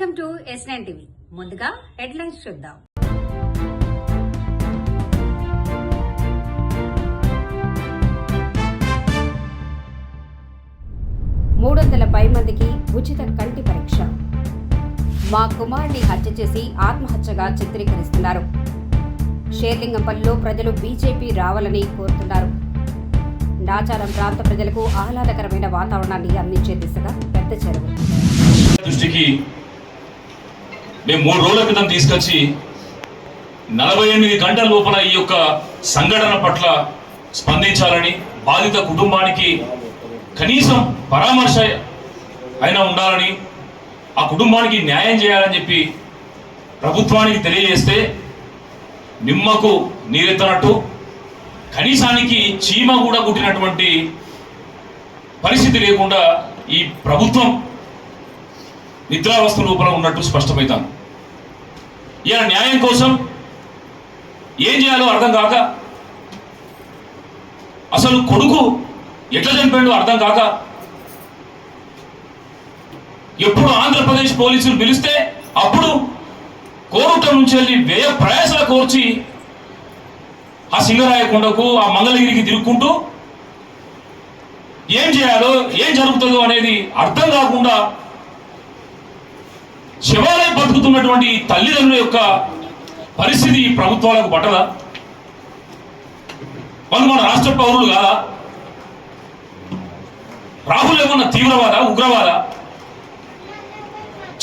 Welcome to S9 TV. ముందుగా headlines చూద్దాం. మందికి ఉచిత కంటి పరీక్ష. మా కుమారుని హత్య చేసి ఆత్మహత్యగా చిత్రీకరిస్తున్నారు. షేర్లింగంపల్లిలో ప్రజలు బీజేపీ రావాలని కోరుతున్నారు. నాచారం ప్రాంత ప్రజలకు ఆహ్లాదకరమైన వాతావరణాన్ని అందించే దిశగా పెద్ద చెరువు దృష్టికి మేము 3 రోజుల క్రితం తీసుకొచ్చి 48 గంటల లోపల ఈ యొక్క సంఘటన పట్ల స్పందించాలని, బాధిత కుటుంబానికి కనీసం పరామర్శ అయినా ఉండాలని, ఆ కుటుంబానికి న్యాయం చేయాలని చెప్పి ప్రభుత్వానికి తెలియజేస్తే నిమ్మకు నీరెత్తనట్టు కనీసానికి చీమ కూడా కుట్టినటువంటి పరిస్థితి లేకుండా ఈ ప్రభుత్వం నిద్రావస్థ లోపల ఉన్నట్టు స్పష్టమవుతాను. ఇలా న్యాయం కోసం ఏం చేయాలో అర్థం కాక, అసలు కొడుకు ఎట్లా చనిపోయాడో అర్థం కాక, ఎప్పుడు ఆంధ్రప్రదేశ్ పోలీసులు పిలిస్తే అప్పుడు కోరుట్ల నుంచి వెళ్ళి వ్యయ ప్రయాసాలు కోర్చి ఆ సింగరాయ కొండకు, ఆ మంగళగిరికి తిరుక్కుంటూ ఏం చేయాలో, ఏం జరుగుతుందో అనేది అర్థం కాకుండా శివాలయం బతుకుతున్నటువంటి తల్లిదండ్రుల యొక్క పరిస్థితి ప్రభుత్వాలకు పట్టదా? వాళ్ళు మన రాష్ట్ర పౌరులు కాదా? రాహుల్ ఏమన్నా తీవ్రవాద, ఉగ్రవాద?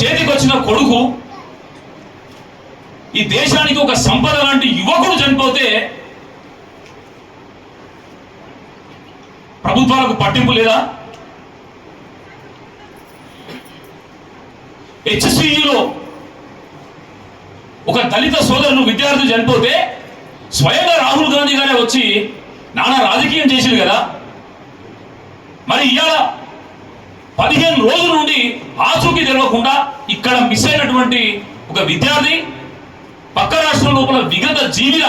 చేతికి వచ్చిన కొడుకు, ఈ దేశానికి ఒక సంపద లాంటి యువకుడు చనిపోతే ప్రభుత్వాలకు పట్టింపు లేదా? HCUలో ఒక దళిత సోదరుడు విద్యార్థి చనిపోతే స్వయంగా రాహుల్ గాంధీ గారే వచ్చి నానా రాజకీయం చేసింది కదా. మరి ఇవాళ 15 రోజుల నుండి ఆచూకీ తెలవకుండా ఇక్కడ మిస్ అయినటువంటి ఒక విద్యార్థి పక్క రాష్ట్రం లోపల విగత జీవిల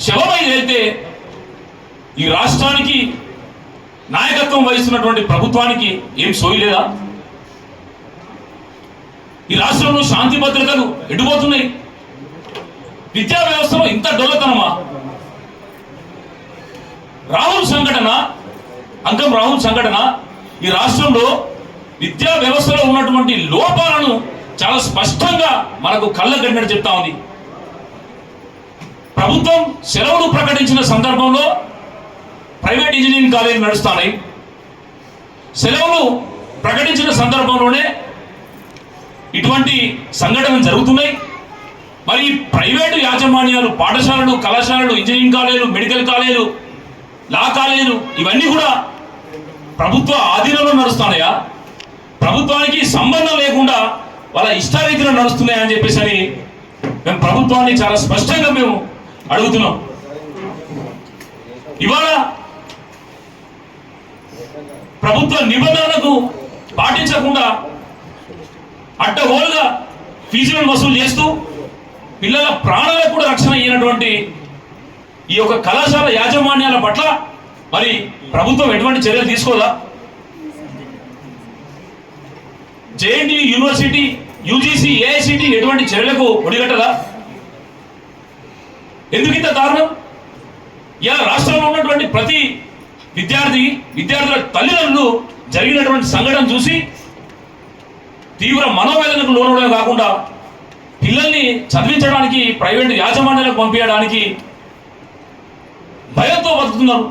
శవమై వెళ్తే ఈ రాష్ట్రానికి నాయకత్వం వహిస్తున్నటువంటి ప్రభుత్వానికి ఏం సోయలేదా? ఈ రాష్ట్రంలో శాంతి భద్రతలు ఎడిపోతున్నాయి. విద్యా వ్యవస్థలో ఇంత డొల్లతనమా? అంకం రాహుల్ సంఘటన ఈ రాష్ట్రంలో విద్యా వ్యవస్థలో ఉన్నటువంటి లోపాలను చాలా స్పష్టంగా మనకు కళ్ళగట్టినట్టు చెప్తా ఉంది. ప్రభుత్వం సెలవులు ప్రకటించిన సందర్భంలో ప్రైవేట్ ఇంజనీరింగ్ కాలేజీలు నడుస్తున్నాయి. సెలవులు ప్రకటించిన సందర్భంలోనే ఇటువంటి సంఘటనలు జరుగుతున్నాయి. మరి ప్రైవేటు యాజమాన్యాలు, పాఠశాలలు, కళాశాలలు, ఇంజనీరింగ్ కాలేజీలు, మెడికల్ కాలేజీలు, లా కాలేజీలు ఇవన్నీ కూడా ప్రభుత్వ ఆధీనంలో నడుస్తున్నాయా? ప్రభుత్వానికి సంబంధం లేకుండా వాళ్ళ ఇష్టారీతిలో నడుస్తున్నాయని చెప్పేసి మేము ప్రభుత్వాన్ని చాలా స్పష్టంగా మేము అడుగుతున్నాం. ఇవాళ ప్రభుత్వ నిబంధనలకు పాటించకుండా అడ్డగోలుగా ఫీజులను వసూలు చేస్తూ పిల్లల ప్రాణాలకు కూడా రక్షణ ఇయ్యనటువంటి ఈ యొక్క కళాశాల యాజమాన్యాల పట్ల మరి ప్రభుత్వం ఎటువంటి చర్యలు తీసుకోదా? JNTU యూనివర్సిటీ, UGC, AICT ఎటువంటి చర్యలకు ఒడిగట్టదా? ఎందుకు ఇంత దారుణం? ఇలా రాష్ట్రంలో ఉన్నటువంటి ప్రతి విద్యార్థుల తల్లిదండ్రులు జరిగినటువంటి సంఘటన చూసి తీవ్ర మనోవేదనకు లోనవడమే కాకుండా పిల్లల్ని చదివించడానికి ప్రైవేటు యాజమాన్యాలకు పంపించడానికి భయంతో బతుకుతున్నారు.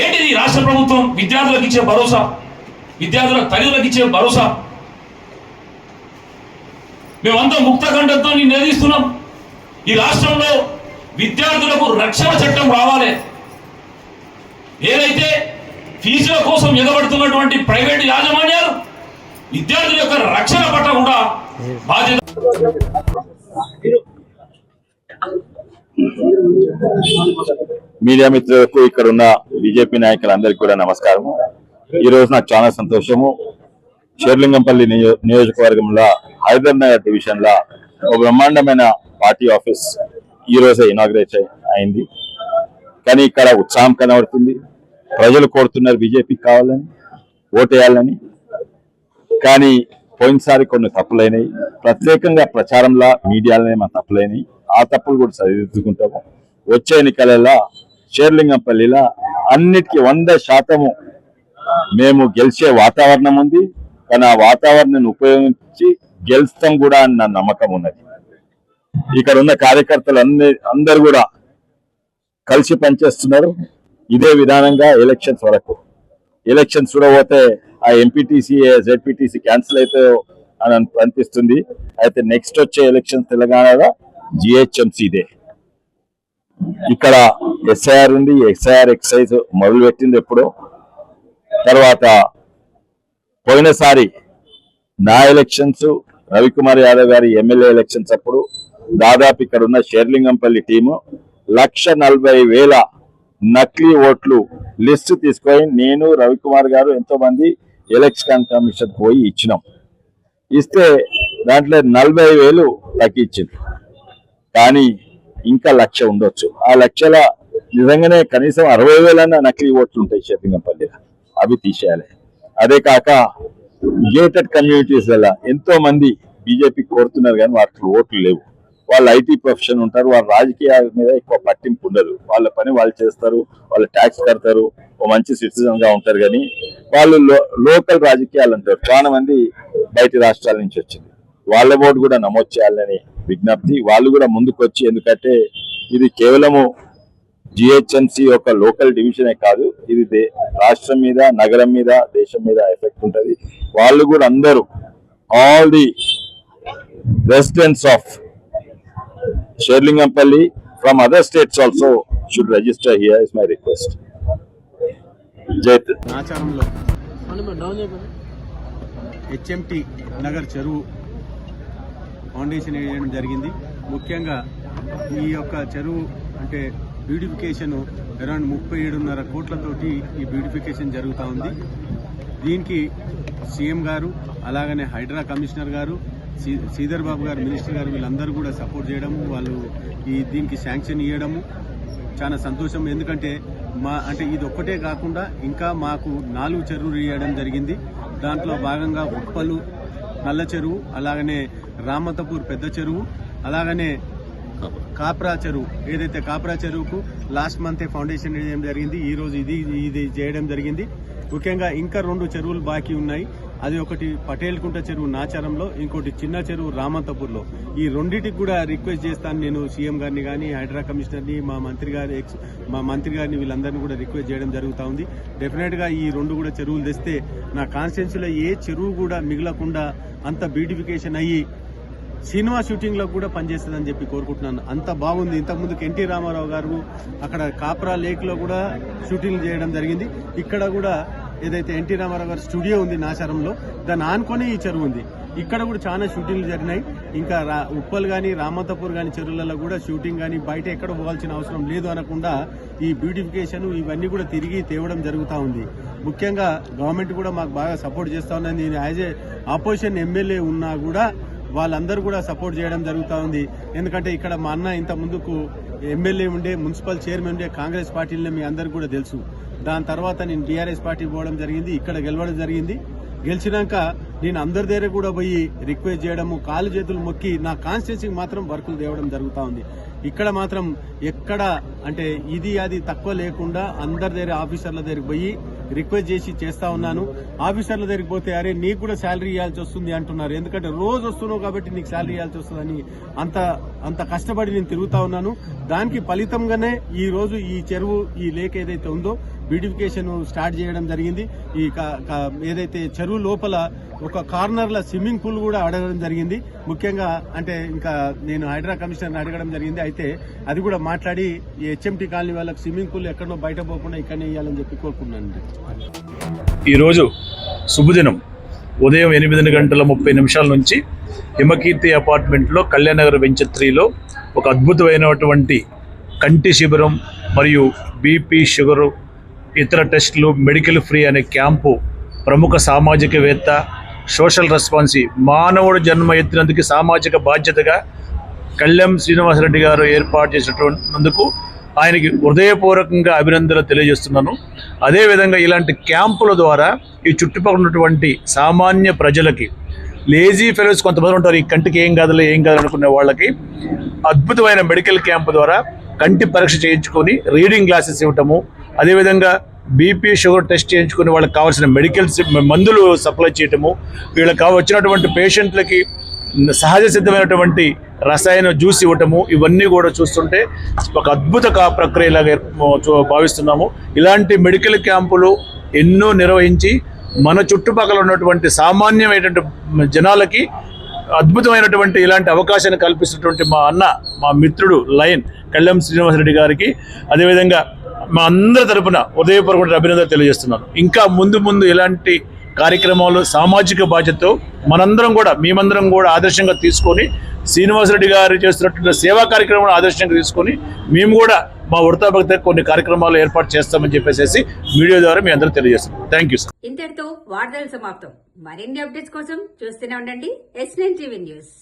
ఏంటిది రాష్ట్ర ప్రభుత్వం విద్యార్థులకు ఇచ్చే భరోసా, విద్యార్థుల తల్లిదండ్రులకు ఇచ్చే భరోసా? మేమంతా ముక్తకంఠంతో నిలదీస్తున్నాం. ఈ రాష్ట్రంలో విద్యార్థులకు రక్షణ చట్టం రావాలి. ఏదైతే ఫీజుల కోసం ఎగబడుతున్నటువంటి ప్రైవేటు యాజమాన్యాలు విద్యార్థుల యొక్క రక్షణ పట్ల కూడా బాధ్యత. మీడియా మిత్రులకు, ఇక్కడ ఉన్న బీజేపీ నాయకులందరికీ కూడా నమస్కారం. ఈ రోజు నాకు చాలా సంతోషము. షేర్లింగంపల్లి నియోజకవర్గంలో హైదర్ నగర్ డివిజన్ లో ఒక బ్రహ్మాండమైన పార్టీ ఆఫీస్ ఈ రోజే ఇనాగ్రేట్ అయింది. కానీ ఇక్కడ ఉత్సాహం కనబడుతుంది. ప్రజలు కోరుతున్నారు బీజేపీకి కావాలని, ఓటేయాలని. కానీ పోయినసారి కొన్ని తప్పులైనవి, ప్రత్యేకంగా ప్రచారంలో మీడియాలోనే మా తప్పులైనవి. ఆ తప్పులు కూడా సరిదిద్దుకుంటాము. వచ్చే ఎన్నికలలో షేర్లింగంపల్లిలో అన్నిటికీ 100% మేము గెలిచే వాతావరణం ఉంది. కానీ ఆ వాతావరణాన్ని ఉపయోగించి గెలుస్తాం కూడా అన్న నమ్మకం ఉన్నది. ఇక్కడ ఉన్న కార్యకర్తలు అందరూ కూడా కలిసి పనిచేస్తున్నారు. ఇదే విధానంగా ఎలక్షన్స్ వరకు. ఎలక్షన్స్ చూడబోతే ఆ ఎంపీటీసీ జెడ్పీటీసీ క్యాన్సిల్ అయితే అని అనిపిస్తుంది. అయితే నెక్స్ట్ వచ్చే ఎలక్షన్స్ తెలంగాణలో జిహెచ్ఎంసీ ఇదే. ఇక్కడ ఎస్ఐఆర్ ఉంది. ఎస్ఐఆర్ ఎక్సైజ్ మొదలు పెట్టింది ఎప్పుడో. తర్వాత పోయినసారి నా ఎలక్షన్స్, రవికుమార్ యాదవ్ గారి ఎమ్మెల్యే ఎలక్షన్స్ అప్పుడు దాదాపు ఇక్కడ ఉన్న షేర్లింగంపల్లి టీము 1,40,000 నకిలీ ఓట్లు లిస్టు తీసుకొని నేను, రవికుమార్ గారు ఎంతో మంది ఎలక్షన్ కమిషన్ పోయి ఇచ్చినాం. ఇస్తే దాంట్లో 40,000 తగ్గించింది. కానీ ఇంకా 1,00,000 ఉండొచ్చు. ఆ 1,00,000 నిజంగానే కనీసం 60,000 నకిలీ ఓట్లు ఉంటాయి షేర్లింగంపల్లిలో. అవి తీసేయాలి. అదే కాక గేటెడ్ కమ్యూనిటీస్ వల్ల ఎంతో మంది బీజేపీ కోరుతున్నారు కానీ వాటికి ఓట్లు లేవు. వాళ్ళు ఐటీ ప్రొఫెషన్ ఉంటారు. వాళ్ళ రాజకీయాల మీద ఎక్కువ పట్టింపు ఉండదు. వాళ్ళ పని వాళ్ళు చేస్తారు, వాళ్ళు ట్యాక్స్ కడతారు, ఓ మంచి సిటిజన్ గా ఉంటారు. కానీ వాళ్ళు లోకల్ రాజకీయాలు అంటారు. చాలా మంది బయట రాష్ట్రాల నుంచి వచ్చింది. వాళ్ళ ఓటు కూడా నమోదు చేయాలని విజ్ఞప్తి. వాళ్ళు కూడా ముందుకు వచ్చి, ఎందుకంటే ఇది కేవలము జిహెచ్ఎంసీ ఒక లోకల్ డివిజనే కాదు, ఇది రాష్ట్రం మీద, నగరం మీద, దేశం మీద ఎఫెక్ట్ ఉంటుంది. వాళ్ళు కూడా అందరూ all the residents of Serilingampally from other states also should register here is my request. నాచారంలో హెచ్ఎంటి నగర్ చెరువు ఫౌండేషన్ వేయడం జరిగింది. ముఖ్యంగా ఈ యొక్క చెరువు అంటే బ్యూటిఫికేషన్ అరౌండ్ 37.5 కోట్లతోటి ఈ బ్యూటిఫికేషన్ జరుగుతూ ఉంది. దీనికి సీఎం గారు, అలాగనే హైడ్రా కమిషనర్ గారు, శ్రీధర్ బాబు గారు, మినిస్టర్ గారు, వీళ్ళందరూ కూడా సపోర్ట్ చేయడము, వాళ్ళు దీనికి శాంక్షన్ ఇవ్వడము చాలా సంతోషం. ఎందుకంటే ఇది ఒక్కటే కాకుండా ఇంకా మాకు 4 చెరువులు ఇవ్వడం జరిగింది. దాంట్లో భాగంగా ఉప్పలు, నల్ల చెరువు, అలాగనే రామతపూర్ పెద్ద చెరువు, అలాగనే కాప్రా చెరువు. ఏదైతే కాప్రా చెరువుకు లాస్ట్ మంతే ఫౌండేషన్ వేయడం జరిగింది. ఈ రోజు ఇది చేయడం జరిగింది. ముఖ్యంగా ఇంకా 2 చెరువులు బాకీ ఉన్నాయి. అది ఒకటి పటేల్ కుంట చెరువు నాచారంలో, ఇంకోటి చిన్న చెరువు రామంతపూర్లో. ఈ రెండింటికి కూడా రిక్వెస్ట్ చేస్తాను నేను సీఎం గారిని కానీ, హైడ్రా కమిషనర్ని, మా మంత్రి గారిని, వీళ్ళందరినీ కూడా రిక్వెస్ట్ చేయడం జరుగుతూ ఉంది. డెఫినెట్ గా ఈ 2 కూడా చెరువులు తెస్తే నా కాన్స్టిట్యున్సీలో ఏ చెరువు కూడా మిగలకుండా అంత బ్యూటిఫికేషన్ అయ్యి సినిమా షూటింగ్ లో కూడా పనిచేస్తుందని చెప్పి కోరుకుంటున్నాను. అంత బాగుంది. ఇంతకుముందుకు ఎన్టీ రామారావు గారు అక్కడ కాప్రా లేక్ లో కూడా షూటింగ్ చేయడం జరిగింది. ఇక్కడ కూడా ఏదైతే ఎన్టీ రామారావు గారి స్టూడియో ఉంది నాచారంలో, దాన్ని ఆనుకొని ఈ చెరువు ఉంది. ఇక్కడ కూడా చాలా షూటింగ్లు జరిగినాయి. ఇంకా ఉప్పల్ గానీ, రామంతపూర్ గానీ చెరువులలో కూడా షూటింగ్ గానీ బయట ఎక్కడ పోవాల్సిన అవసరం లేదు అనకుండా ఈ బ్యూటిఫికేషన్ ఇవన్నీ కూడా తిరిగి తేవడం జరుగుతూ ఉంది. ముఖ్యంగా గవర్నమెంట్ కూడా మాకు బాగా సపోర్ట్ చేస్తా ఉన్నది. నేను యాజ్ ఏ ఆపోజిషన్ ఎమ్మెల్యే ఉన్నా కూడా వాళ్ళందరూ కూడా సపోర్ట్ చేయడం జరుగుతూ ఉంది. ఎందుకంటే ఇక్కడ మా అన్న ఇంత ముందుకు ఎమ్మెల్యే ఉండే, మున్సిపల్ చైర్మన్ ఉండే, కాంగ్రెస్ పార్టీలో మీ అందరికీ కూడా తెలుసు. దాని తర్వాత నేను టీఆర్ఎస్ పార్టీ పోవడం జరిగింది, ఇక్కడ గెలవడం జరిగింది. గెలిచినాక నేను అందరి దగ్గర కూడా పోయి రిక్వెస్ట్ చేయడము, కాలు చేతులు మొక్కి నా కాన్స్టిట్యున్సీకి మాత్రం వర్కులు తేవడం జరుగుతూ ఉంది. ఇక్కడ మాత్రం ఎక్కడ అంటే ఇది అది తక్కువ లేకుండా అందరి దగ్గర ఆఫీసర్ల దగ్గరికి పోయి రిక్వెస్ట్ చేసి చేస్తా ఉన్నాను. ఆఫీసర్ల దగ్గరికి పోతే అరే నీకు కూడా శాలరీ ఇవ్వాల్సి వస్తుంది అంటున్నారు. ఎందుకంటే రోజు వస్తున్నావు కాబట్టి నీకు శాలరీ ఇవ్వాల్సి వస్తుందని అంత కష్టపడి నేను తిరుగుతా ఉన్నాను. దానికి ఫలితంగానే ఈ రోజు ఈ చెరువు, ఈ లేక్ ఏదైతే ఉందో బ్యూటిఫికేషన్ స్టార్ట్ చేయడం జరిగింది. ఈ ఏదైతే చెరువు లోపల ఒక కార్నర్ లో స్విమ్మింగ్ పూల్ కూడా అడగడం జరిగింది. ముఖ్యంగా అంటే ఇంకా నేను హైడ్రా కమిషనర్ అడగడం జరిగింది. అయితే అది కూడా మాట్లాడి ఈ హెచ్ఎంటీ కాలనీ వాళ్ళకి స్విమ్మింగ్ పూల్ ఎక్కడో బయట పోకుండా ఇక్కడనే ఇవ్వాలని చెప్పి కోరుకున్నాను. ఈరోజు శుభదినం. ఉదయం 8:30 నుంచి హిమకీర్తి అపార్ట్మెంట్లో కళ్యాణనగర్ వెంచర్ 3లో ఒక అద్భుతమైనటువంటి కంటి శిబిరం మరియు బీపీ, షుగరు, ఇతర టెస్టులు, మెడికల్ ఫ్రీ అనే క్యాంపు ప్రముఖ సామాజికవేత్త, సోషల్ రెస్పాన్సి, మానవుడు జన్మ ఎత్తినందుకు సామాజిక బాధ్యతగా కళ్యాణ్ శ్రీనివాసరెడ్డి గారు ఏర్పాటు చేసినందుకు ఆయనకి హృదయపూర్వకంగా అభినందనలు తెలియజేస్తున్నాను. అదేవిధంగా ఇలాంటి క్యాంపుల ద్వారా ఈ చుట్టుపక్కల ఉన్నటువంటి సామాన్య ప్రజలకి లేజీ ఫెలోస్ కొంతమంది ఉంటారు, ఈ కంటికి ఏం కాదులే అనుకునే వాళ్ళకి అద్భుతమైన మెడికల్ క్యాంప్ ద్వారా కంటి పరీక్ష చేయించుకొని రీడింగ్ గ్లాసెస్ ఇవ్వటము, అదేవిధంగా బీపీ షుగర్ టెస్ట్ చేయించుకుని వాళ్ళకి కావాల్సిన మెడికల్స్ మందులు సప్లై చేయటము, వీళ్ళకి వచ్చినటువంటి పేషెంట్లకి సహజ సిద్ధమైనటువంటి రసాయన జ్యూస్ ఇవ్వటము, ఇవన్నీ కూడా చూస్తుంటే ఒక అద్భుత ప్రక్రియలాగా భావిస్తున్నాము. ఇలాంటి మెడికల్ క్యాంపులు ఎన్నో నిర్వహించి మన చుట్టుపక్కల ఉన్నటువంటి సామాన్యమైనటువంటి జనాలకి అద్భుతమైనటువంటి ఇలాంటి అవకాశాన్ని కల్పిస్తున్నటువంటి మా మిత్రుడు లయన్ కళ్యాణ్ శ్రీనివాసరెడ్డి గారికి, అదేవిధంగా మా అందరి తరపున ఉదయపూర్వక అభినందనలు తెలియజేస్తున్నాను. ఇంకా ముందు ఇలాంటి కార్యక్రమాలు సామాజిక బాధ్యతతో మేమందరం కూడా ఆదర్శంగా తీసుకొని శ్రీనివాసరెడ్డి గారు చేస్తున్నటువంటి సేవా కార్యక్రమాలను ఆదర్శంగా తీసుకొని మేము కూడా మా ఉడతా భక్తి కొన్ని కార్యక్రమాలు ఏర్పాటు చేస్తామని చెప్పేసి మీడియా ద్వారా మీ అందరూ తెలియజేస్తున్నాం. Thank you sir. ఇంతటితో వార్తలు సమాప్తం. మరిన్ని అప్డేట్స్ కోసం చూస్తూనే ఉండండి S9 TV న్యూస్.